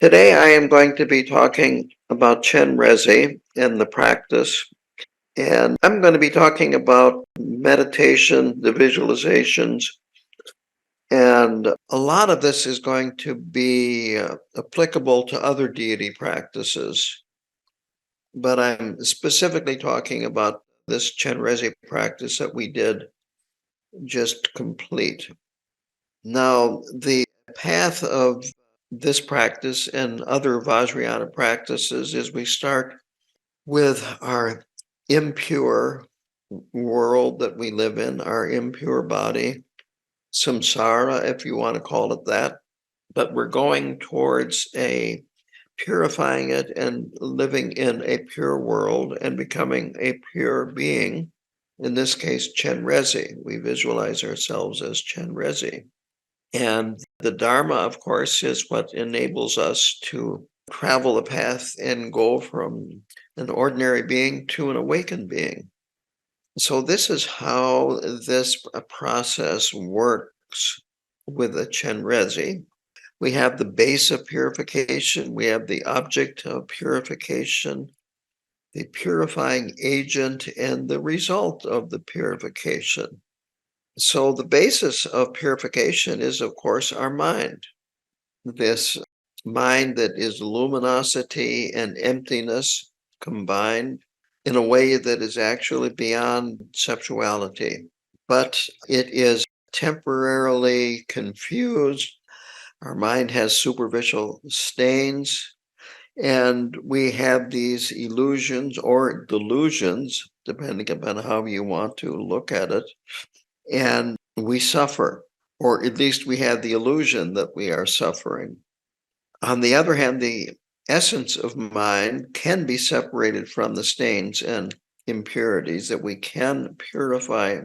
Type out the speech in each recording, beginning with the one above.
Today, I am going to be talking about Chenrezig and the practice, and I'm going to be talking about meditation, the visualizations, and a lot of this is going to be applicable to other deity practices, but I'm specifically talking about this Chenrezig practice that we did just complete. Now, the path of this practice and other Vajrayana practices is we start with our impure world that we live in, our impure body, samsara, if you want to call it that. But we're going towards a purifying it and living in a pure world and becoming a pure being. In this case, Chenrezi. We visualize ourselves as Chenrezi. And the Dharma, of course, is what enables us to travel the path and go from an ordinary being to an awakened being. So this is how this process works with a Chenrezi. We have the base of purification, we have the object of purification, the purifying agent, and the result of the purification. So the basis of purification is, of course, our mind. This mind that is luminosity and emptiness combined in a way that is actually beyond conceptuality. But it is temporarily confused. Our mind has superficial stains, and we have these illusions or delusions, depending upon how you want to look at it, and we suffer, or at least we have the illusion that we are suffering. On the other hand, the essence of mind can be separated from the stains and impurities, that we can purify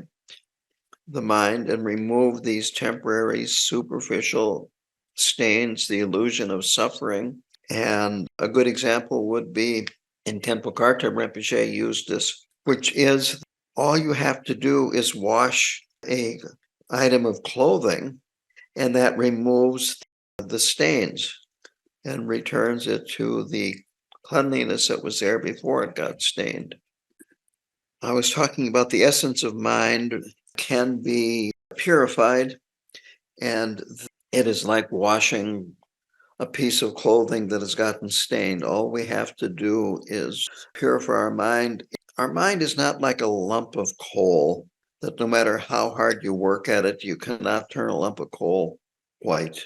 the mind and remove these temporary superficial stains, the illusion of suffering. And a good example would be, in Temple Karta Rinpoche used this, which is all you have to do is wash a item of clothing, and that removes the stains and returns it to the cleanliness that was there before it got stained. I was talking about the essence of mind can be purified, and it is like washing a piece of clothing that has gotten stained. All we have to do is purify our mind. Our mind is not like a lump of coal that no matter how hard you work at it, you cannot turn a lump of coal white.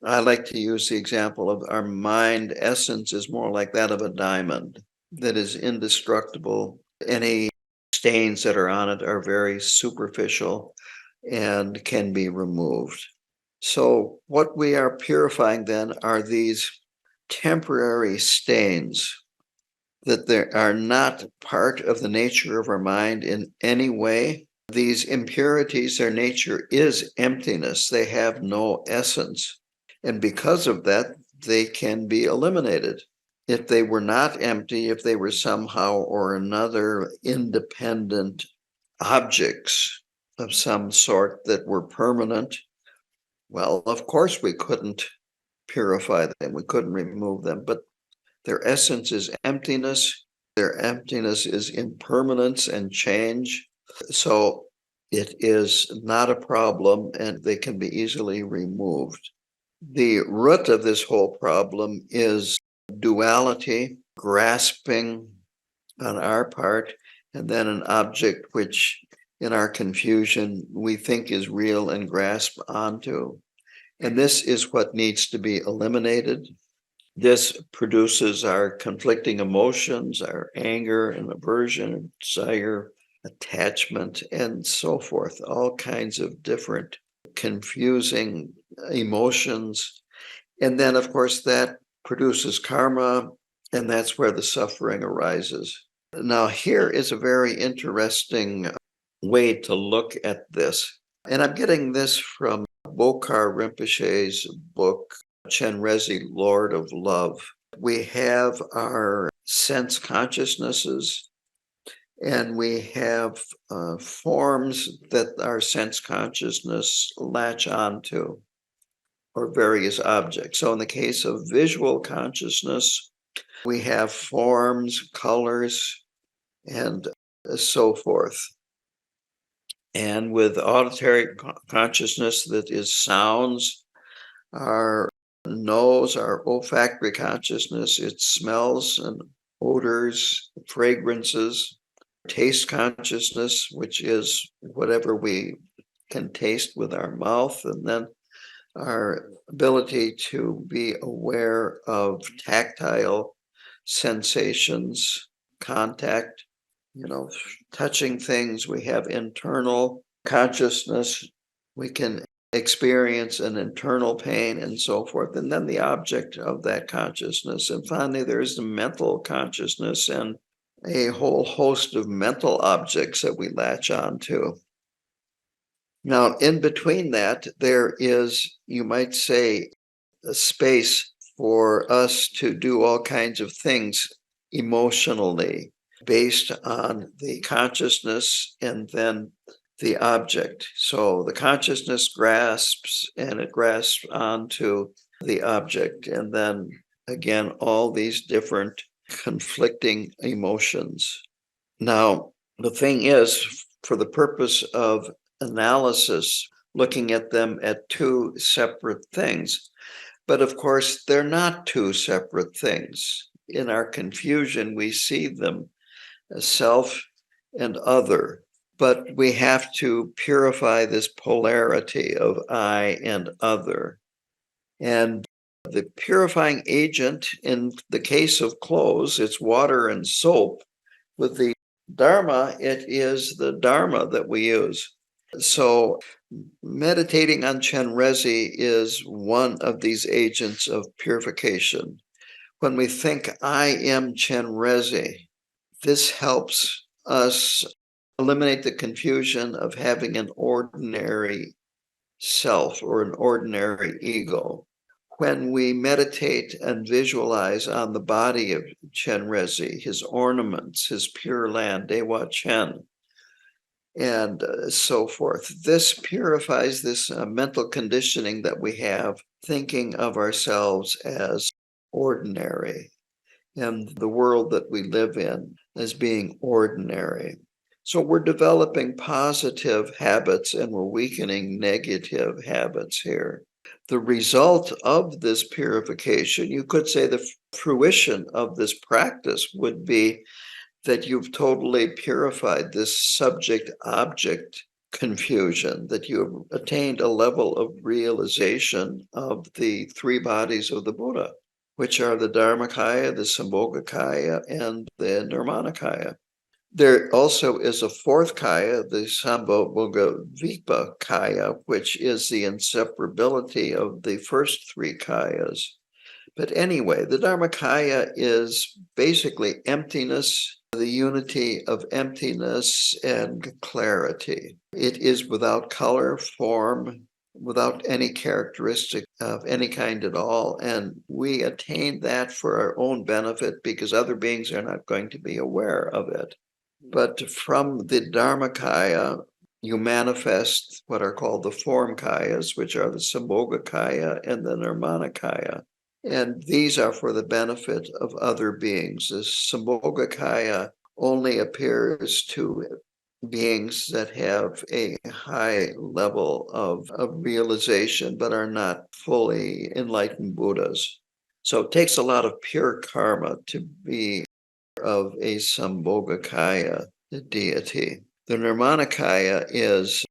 I like to use the example of our mind essence is more like that of a diamond that is indestructible. Any stains that are on it are very superficial and can be removed. So what we are purifying then are these temporary stains that they are not part of the nature of our mind in any way. These impurities, their nature is emptiness. They have no essence. And because of that, they can be eliminated. If they were not empty, if they were somehow or another independent objects of some sort that were permanent, well, of course we couldn't purify them, we couldn't remove them, but their essence is emptiness. Their emptiness is impermanence and change. So it is not a problem, and they can be easily removed. The root of this whole problem is duality, grasping on our part, and then an object which, in our confusion, we think is real and grasp onto. And this is what needs to be eliminated. This produces our conflicting emotions, our anger and aversion, desire, attachment, and so forth, all kinds of different confusing emotions. And then, of course, that produces karma, and that's where the suffering arises. Now, here is a very interesting way to look at this. And I'm getting this from Bokar Rinpoche's book, Chenrezig, Lord of Love. We have our sense consciousnesses, and we have forms that our sense consciousness latch onto. or various objects. So in the case of visual consciousness, we have forms, colors, and so forth. And with auditory consciousness, that is sounds, our nose, our olfactory consciousness, it smells and odors, fragrances, taste consciousness, which is whatever we can taste with our mouth, and then our ability to be aware of tactile sensations, contact, touching things. We have internal consciousness. We can experience an internal pain and so forth. And then the object of that consciousness. And finally, there's the mental consciousness and a whole host of mental objects that we latch on to. Now, in between that, there is, you might say, a space for us to do all kinds of things emotionally based on the consciousness and then the object. So the consciousness grasps and it grasps onto the object. And then again, all these different conflicting emotions. Now, the thing is, for the purpose of analysis, looking at them at two separate things. But of course, they're not two separate things. In our confusion, we see them as self and other. But we have to purify this polarity of I and other. And the purifying agent, in the case of clothes, it's water and soap. With the Dharma, it is the Dharma that we use. So meditating on Chenrezig is one of these agents of purification. When we think, I am Chenrezig, this helps us eliminate the confusion of having an ordinary self or an ordinary ego. When we meditate and visualize on the body of Chenrezig, his ornaments, his pure land, Dewa Chen, and so forth, this purifies this mental conditioning that we have, thinking of ourselves as ordinary and the world that we live in as being ordinary. So we're developing positive habits and we're weakening negative habits here. The result of this purification, you could say the fruition of this practice would be that you've totally purified this subject-object confusion, that you have attained a level of realization of the three bodies of the Buddha, which are the Dharmakaya, the Sambhogakaya, and the Nirmanakaya. There also is a fourth kaya, the Sambhogavika kaya, which is the inseparability of the first three kayas. But anyway, the Dharmakaya is basically emptiness, the unity of emptiness and clarity. It is without color, form, without any characteristic of any kind at all. And we attain that for our own benefit because other beings are not going to be aware of it. But from the Dharmakaya, you manifest what are called the form kayas, which are the Sambhogakaya and the Nirmanakaya. And these are for the benefit of other beings. The Sambhogakaya only appears to beings that have a high level of realization, but are not fully enlightened Buddhas. So it takes a lot of pure karma to be of a Sambhogakaya deity. The Nirmanakaya is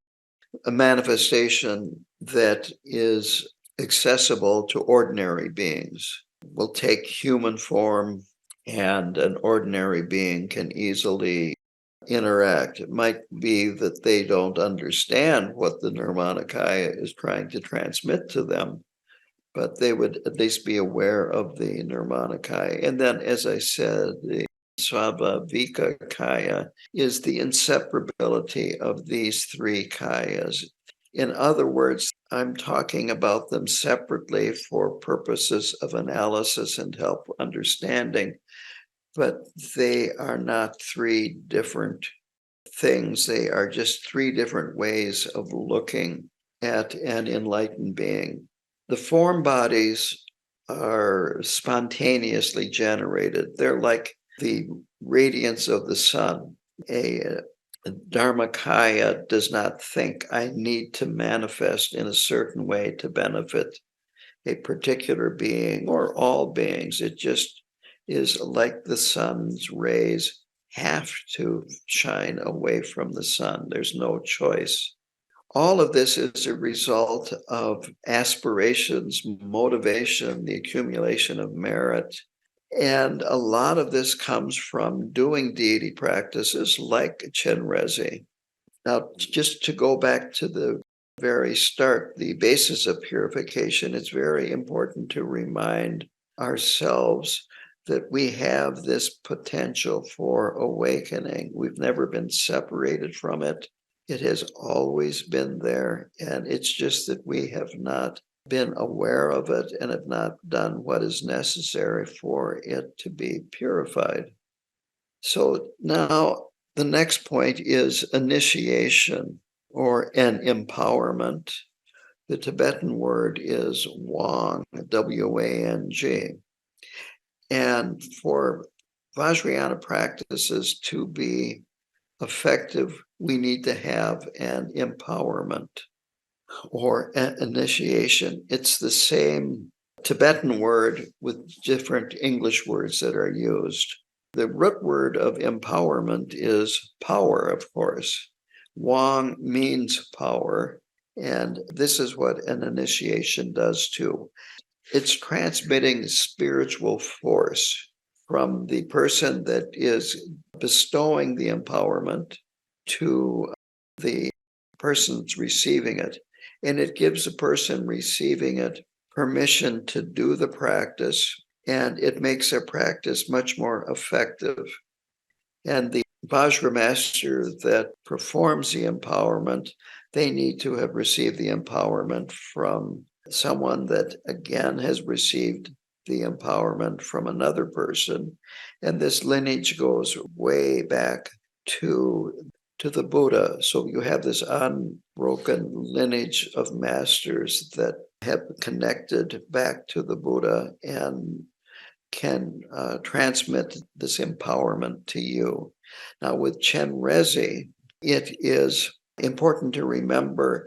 a manifestation that is accessible to ordinary beings. Will take human form and an ordinary being can easily interact. It might be that they don't understand what the Nirmanakaya is trying to transmit to them, but they would at least be aware of the Nirmanakaya. And then, as I said, the Svabhavika Kaya is the inseparability of these three kayas. In other words, I'm talking about them separately for purposes of analysis and help understanding, but they are not three different things. They are just three different ways of looking at an enlightened being. The form bodies are spontaneously generated. They're like the radiance of the sun. A Dharmakaya does not think I need to manifest in a certain way to benefit a particular being or all beings. It just is like the sun's rays have to shine away from the sun. There's no choice. All of this is a result of aspirations, motivation, the accumulation of merit. And a lot of this comes from doing deity practices like Chenrezig. Now, just to go back to the very start, the basis of purification, it's very important to remind ourselves that we have this potential for awakening. We've never been separated from it. It has always been there, and it's just that we have not been aware of it and have not done what is necessary for it to be purified. So now the next point is initiation or an empowerment. The Tibetan word is Wang, W-A-N-G. And for Vajrayana practices to be effective, we need to have an empowerment or an initiation. It's the same Tibetan word with different English words that are used. The root word of empowerment is power, of course. Wang means power, and this is what an initiation does too. It's transmitting spiritual force from the person that is bestowing the empowerment to the person receiving it. And it gives the person receiving it permission to do the practice, and it makes their practice much more effective. And the Vajra master that performs the empowerment, they need to have received the empowerment from someone that, again, has received the empowerment from another person. And this lineage goes way back to the Buddha. So you have this unbroken lineage of masters that have connected back to the Buddha and can transmit this empowerment to you. Now, with Chenrezig, it is important to remember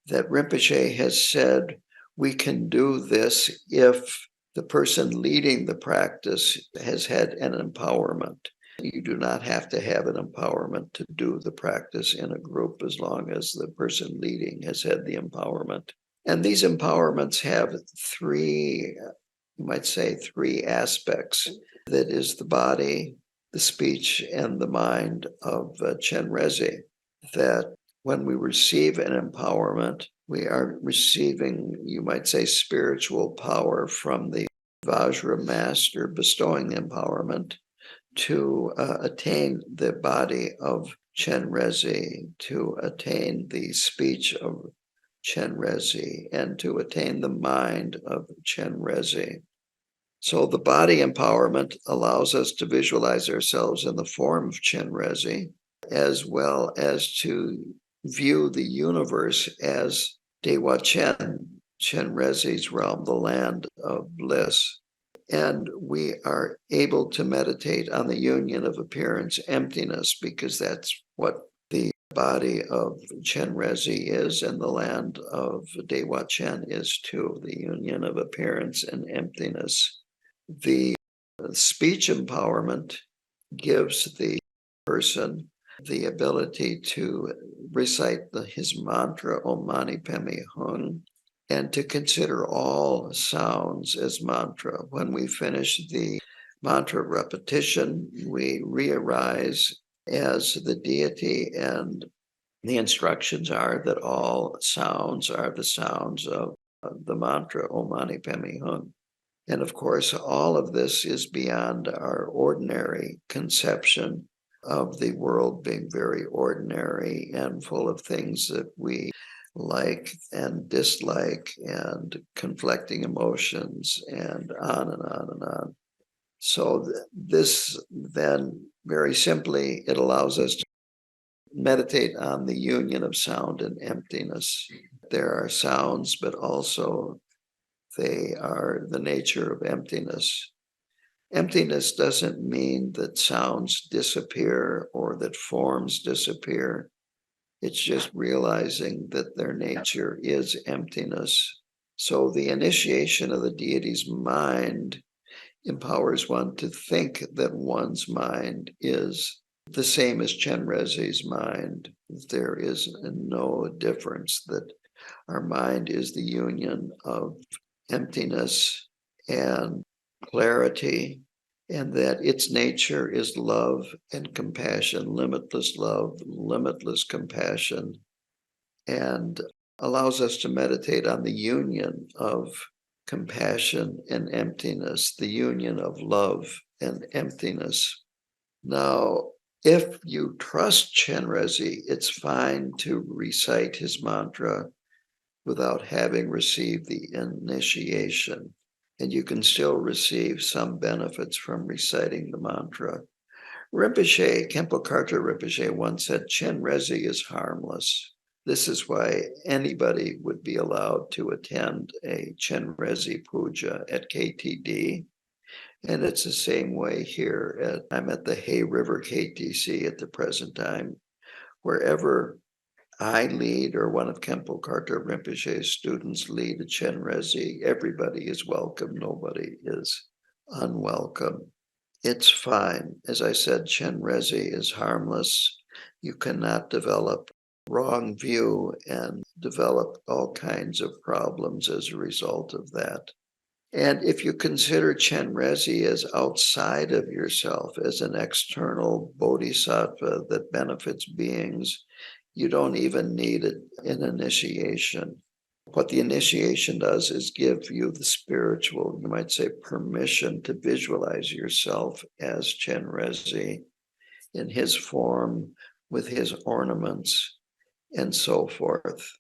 that Rinpoche has said we can do this if the person leading the practice has had an empowerment. You do not have to have an empowerment to do the practice in a group as long as the person leading has had the empowerment. And these empowerments have three, you might say, three aspects. That is the body, the speech, and the mind of Chenrezig. That when we receive an empowerment, we are receiving, you might say, spiritual power from the Vajra master bestowing the empowerment to attain the body of Chenrezig, to attain the speech of Chenrezig, and to attain the mind of Chenrezig. So the body empowerment allows us to visualize ourselves in the form of Chenrezig, as well as to view the universe as Dewa Chen, Chenrezig's realm, the land of bliss. And we are able to meditate on the union of appearance emptiness, because that's what the body of Chenrezig is, and the land of Dewa Chen is too, the union of appearance and emptiness. The speech empowerment gives the person the ability to recite his mantra, Om Mani Padme Hum, and to consider all sounds as mantra. When we finish the mantra repetition, we re-arise as the deity, and the instructions are that all sounds are the sounds of the mantra, Om Mani Padme Hum. And of course, all of this is beyond our ordinary conception of the world being very ordinary and full of things that we like and dislike and conflicting emotions and on and on and on. So this then, very simply, it allows us to meditate on the union of sound and emptiness. There are sounds, but also They are the nature of emptiness. Emptiness doesn't mean that sounds disappear or that forms disappear. It's just realizing that their nature is emptiness. So the initiation of the deity's mind empowers one to think that one's mind is the same as Chenrezig's mind. There is no difference, that our mind is the union of emptiness and clarity, and that its nature is love and compassion, limitless compassion, and allows us to meditate on the union of compassion and emptiness, the union of love and emptiness. Now, if you trust Chenrezig, it's fine to recite his mantra without having received the initiation, and you can still receive some benefits from reciting the mantra. Rinpoche, Khenpo Karthar Rinpoche once said, Chenrezig is harmless. This is why anybody would be allowed to attend a Chenrezig puja at KTD. And it's the same way here. I'm at the Hay River KTC at the present time. Wherever I lead or one of Khenpo Karthar Rinpoche's students lead a Chenrezig, everybody is welcome. Nobody is unwelcome. It's fine. As I said, Chenrezig is harmless. You cannot develop wrong view and develop all kinds of problems as a result of that. And if you consider Chenrezig as outside of yourself, as an external bodhisattva that benefits beings, you don't even need an initiation. What the initiation does is give you the spiritual, you might say, permission to visualize yourself as Chenrezig in his form, with his ornaments, and so forth.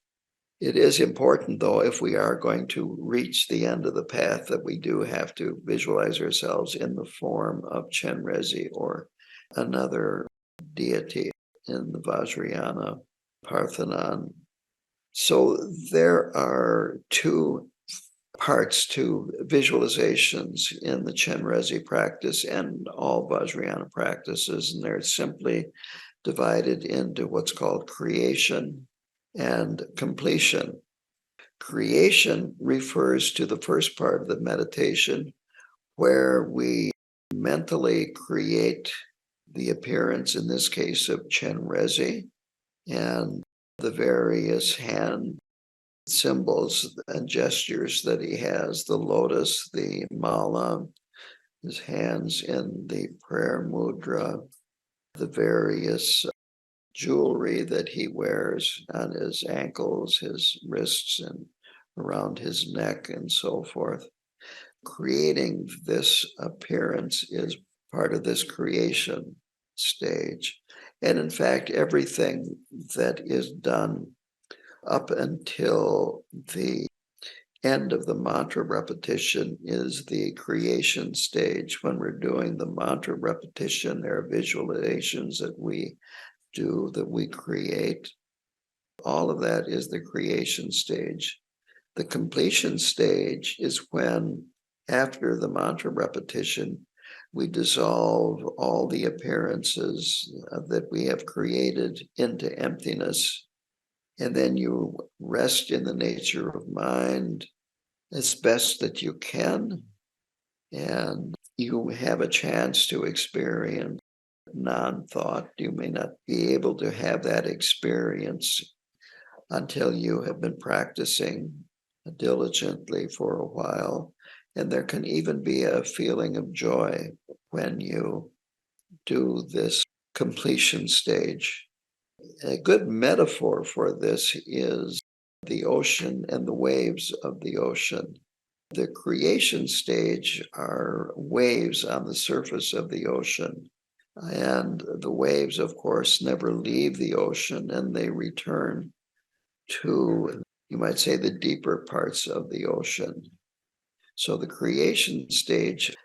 It is important, though, if we are going to reach the end of the path, that we do have to visualize ourselves in the form of Chenrezig or another deity in the Vajrayana Parthenon. So there are two parts to visualizations in the Chenrezig practice and all Vajrayana practices, and they're simply divided into what's called creation and completion. Creation refers to the first part of the meditation, where we mentally create the appearance, in this case, of Chenrezig, and the various hand symbols and gestures that he has, the lotus, the mala, his hands in the prayer mudra, the various jewelry that he wears on his ankles, his wrists, and around his neck, and so forth. Creating this appearance is part of this creation stage. And in fact, everything that is done up until the end of the mantra repetition is the creation stage. When we're doing the mantra repetition, there are visualizations that we do, that we create. All of that is the creation stage. The completion stage is when, after the mantra repetition, we dissolve all the appearances that we have created into emptiness. And then you rest in the nature of mind as best that you can. And you have a chance to experience non-thought. You may not be able to have that experience until you have been practicing diligently for a while. And there can even be a feeling of joy when you do this completion stage. A good metaphor for this is the ocean and the waves of the ocean. The creation stage are waves on the surface of the ocean. And the waves, of course, never leave the ocean, and they return to, you might say, the deeper parts of the ocean. So the creation stage,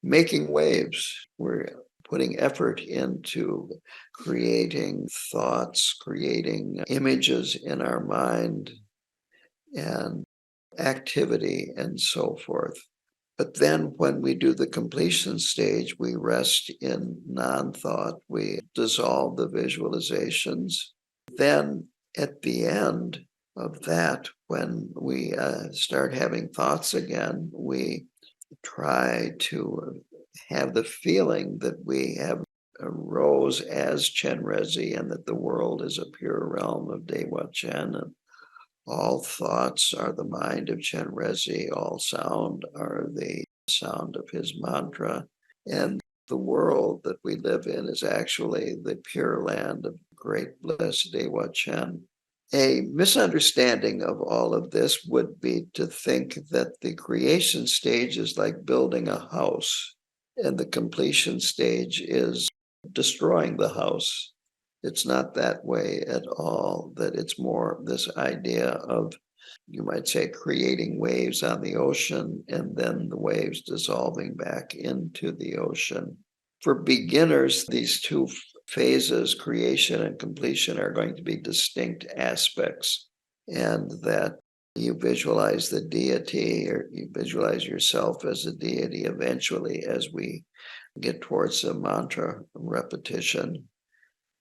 making waves, we're putting effort into creating thoughts, creating images in our mind, and activity and so forth. But then when we do the completion stage, we rest in non-thought. We dissolve the visualizations. Then at the end of that, when we start having thoughts again, we try to have the feeling that we have arose as Chenrezig and that the world is a pure realm of Dewa Chen, and all thoughts are the mind of Chenrezig, all sound are the sound of his mantra, and the world that we live in is actually the pure land of great bliss, Dewa Chen. A misunderstanding of all of this would be to think that the creation stage is like building a house, and the completion stage is destroying the house. It's not that way at all, that it's more this idea of, you might say, creating waves on the ocean and then the waves dissolving back into the ocean. For beginners, these two phases, creation and completion, are going to be distinct aspects, and that you visualize the deity or you visualize yourself as a deity eventually as we get towards the mantra repetition.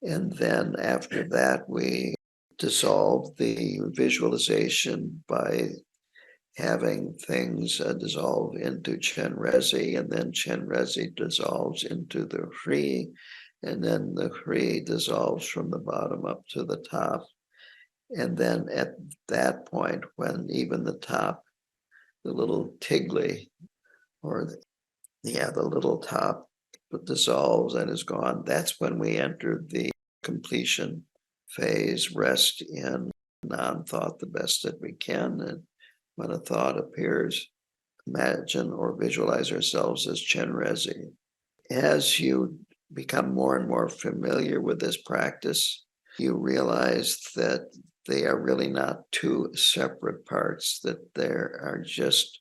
And then after that, we dissolve the visualization by having things dissolve into Chenrezig, and then Chenrezig dissolves into the Hri, and then the Hri dissolves from the bottom up to the top. And then at that point, when even the top, the little tigli, or the little top dissolves and is gone, that's when we enter the completion phase, rest in non-thought the best that we can. And when a thought appears, imagine or visualize ourselves as Chenrezig. As you become more and more familiar with this practice, you realize that they are really not two separate parts, that there are just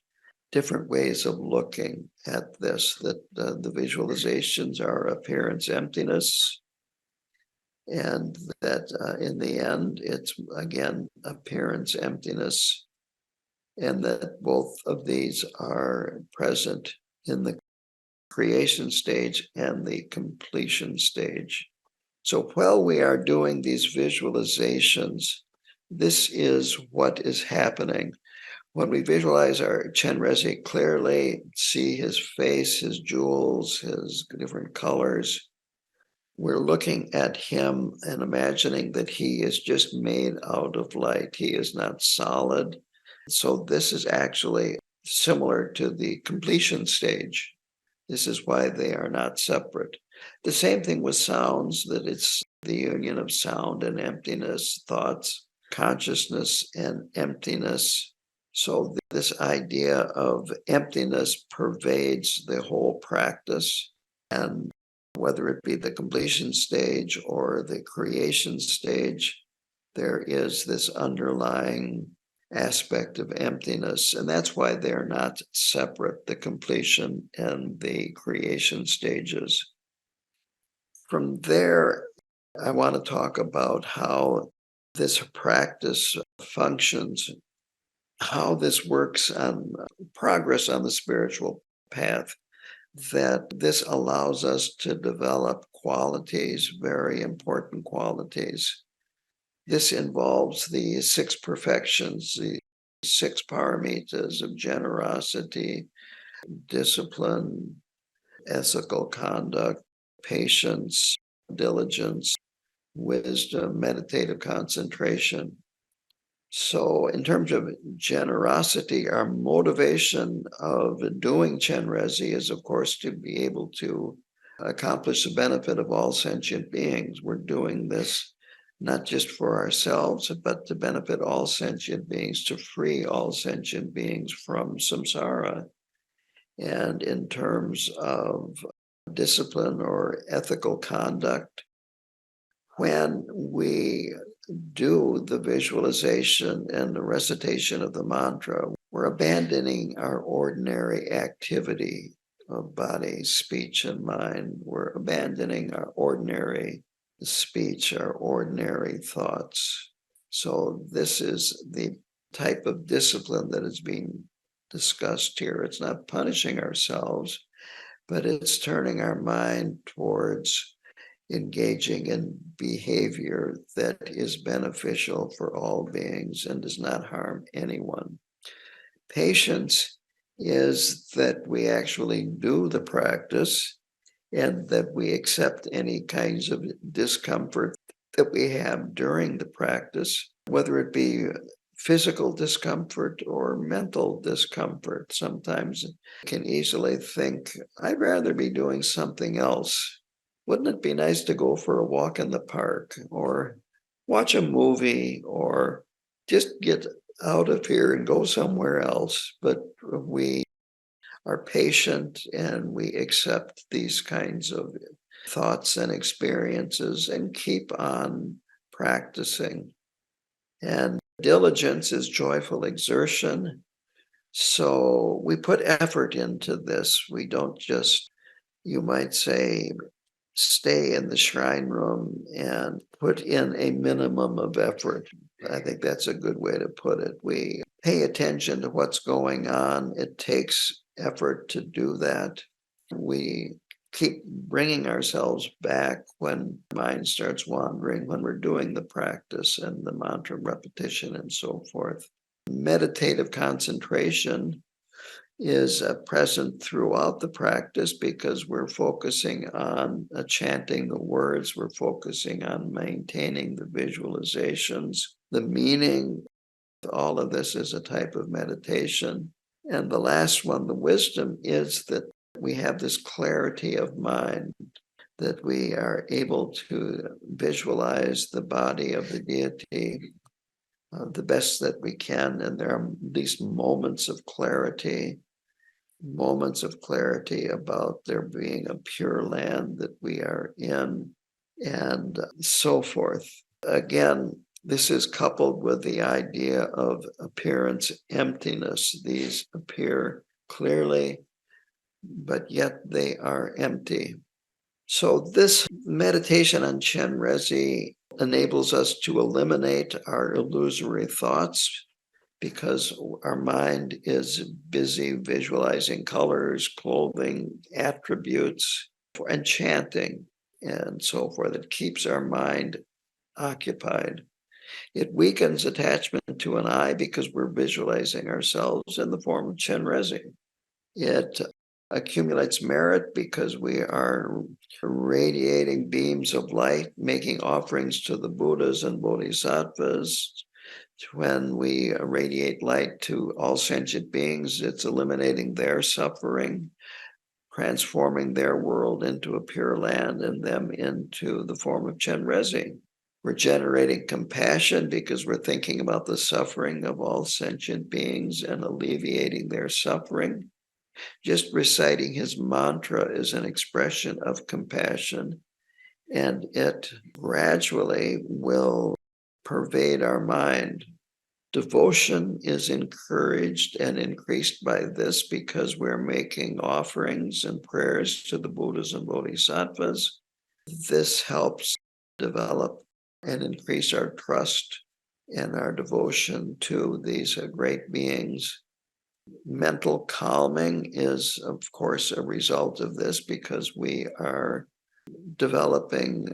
different ways of looking at this, that the visualizations are appearance emptiness, and that in the end, it's again appearance emptiness, and that both of these are present in the creation stage and the completion stage. So while we are doing these visualizations, this is what is happening. When we visualize our Chenrezig clearly, see his face, his jewels, his different colors, we're looking at him and imagining that he is just made out of light. He is not solid. So this is actually similar to the completion stage. This is why they are not separate. The same thing with sounds, that it's the union of sound and emptiness, thoughts, consciousness, and emptiness. So this idea of emptiness pervades the whole practice, and whether it be the completion stage or the creation stage, there is this underlying aspect of emptiness, and that's why they're not separate, the completion and the creation stages. From there, I want to talk about how this practice functions, how this works on progress on the spiritual path, that this allows us to develop qualities, very important qualities. This involves the six perfections, the six paramitas of generosity, discipline, ethical conduct, patience, diligence, wisdom, meditative concentration. So in terms of generosity, our motivation of doing Chenrezig is, of course, to be able to accomplish the benefit of all sentient beings. We're doing this not just for ourselves, but to benefit all sentient beings, to free all sentient beings from samsara. And in terms of discipline or ethical conduct, when we do the visualization and the recitation of the mantra, we're abandoning our ordinary activity of body, speech, and mind. We're abandoning our ordinary speech, our ordinary thoughts. So this is the type of discipline that is being discussed here. It's not punishing ourselves, but it's turning our mind towards engaging in behavior that is beneficial for all beings and does not harm anyone. Patience is that we actually do the practice and that we accept any kinds of discomfort that we have during the practice, whether it be physical discomfort or mental discomfort. Sometimes we can easily think, I'd rather be doing something else. Wouldn't it be nice to go for a walk in the park or watch a movie or just get out of here and go somewhere else? But we are patient and we accept these kinds of thoughts and experiences and keep on practicing. And diligence is joyful exertion. So we put effort into this. We don't just, you might say, stay in the shrine room and put in a minimum of effort. I think that's a good way to put it. We pay attention to what's going on. It takes effort to do that. We keep bringing ourselves back when mind starts wandering, when we're doing the practice and the mantra repetition and so forth. Meditative concentration is present throughout the practice because we're focusing on chanting the words, we're focusing on maintaining the visualizations, the meaning. All of this is a type of meditation. And the last one, the wisdom, is that we have this clarity of mind, that we are able to visualize the body of the deity the best that we can. And there are these moments of clarity about there being a pure land that we are in, and so forth. Again, this is coupled with the idea of appearance emptiness. These appear clearly, but yet they are empty. So this meditation on Chenrezig enables us to eliminate our illusory thoughts because our mind is busy visualizing colors, clothing, attributes, and chanting, and so forth. It keeps our mind occupied. It weakens attachment to an I because we're visualizing ourselves in the form of Chenrezig. It accumulates merit because we are radiating beams of light, making offerings to the Buddhas and Bodhisattvas. When we radiate light to all sentient beings, it's eliminating their suffering, transforming their world into a pure land and them into the form of Chenrezig. We're generating compassion because we're thinking about the suffering of all sentient beings and alleviating their suffering. Just reciting his mantra is an expression of compassion, and it gradually will pervade our mind. Devotion is encouraged and increased by this because we're making offerings and prayers to the Buddhas and Bodhisattvas. This helps develop and increase our trust and our devotion to these great beings. Mental calming is, of course, a result of this because we are developing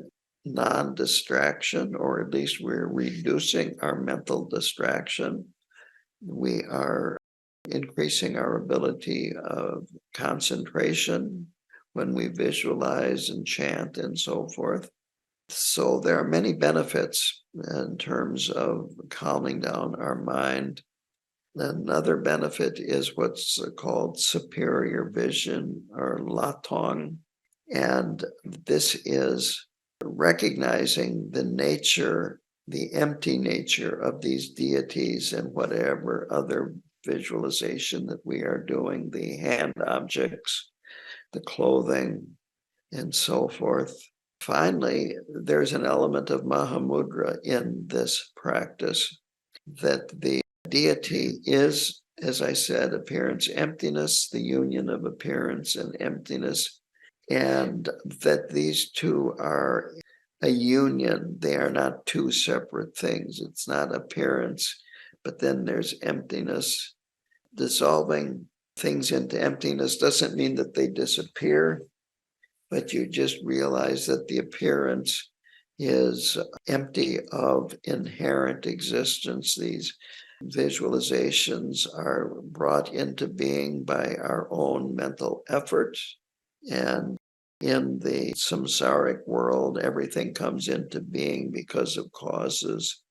non-distraction, or at least we're reducing our mental distraction. We are increasing our ability of concentration when we visualize and chant and so forth. So there are many benefits in terms of calming down our mind. Another benefit is what's called superior vision, or latong. And this is recognizing the nature, the empty nature of these deities and whatever other visualization that we are doing, the hand objects, the clothing, and so forth. Finally, there's an element of Mahamudra in this practice, that the deity is, as I said, appearance, emptiness, the union of appearance and emptiness, and that these two are a union. They are not two separate things. It's not appearance, but then there's emptiness. Dissolving things into emptiness doesn't mean that they disappear, but you just realize that the appearance is empty of inherent existence. These visualizations are brought into being by our own mental efforts. And in the samsaric world, everything comes into being because of causes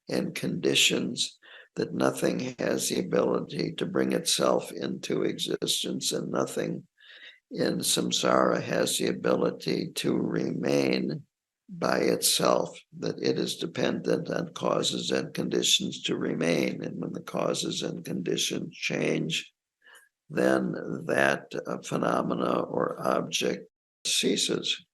and conditions, that nothing has the ability to bring itself into existence, and nothing in samsara has the ability to remain by itself, that it is dependent on causes and conditions to remain. And when the causes and conditions change, then that phenomena or object ceases.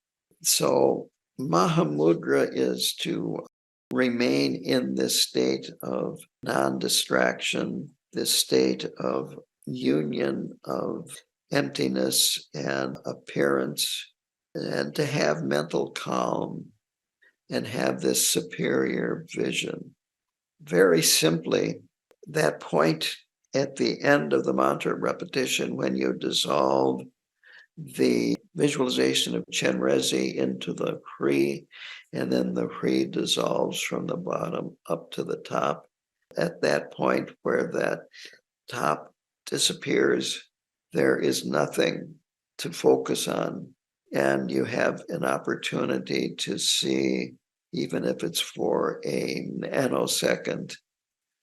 So Mahamudra is to remain in this state of non-distraction, this state of union of emptiness and appearance, and to have mental calm and have this superior vision. Very simply, that point at the end of the mantra repetition, when you dissolve the visualization of Chenrezig into the Hri, and then the Hri dissolves from the bottom up to the top. At that point where that top disappears, there is nothing to focus on, and you have an opportunity to see, even if it's for a nanosecond,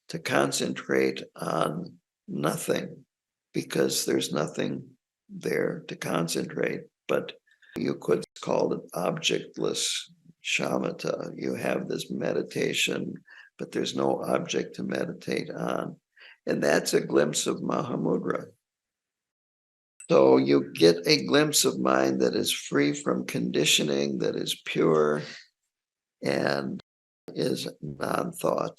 to concentrate on nothing, because there's nothing there to concentrate. But you could call it objectless shamatha. You have this meditation, but there's no object to meditate on. And that's a glimpse of Mahamudra. So you get a glimpse of mind that is free from conditioning, that is pure, and is non-thought.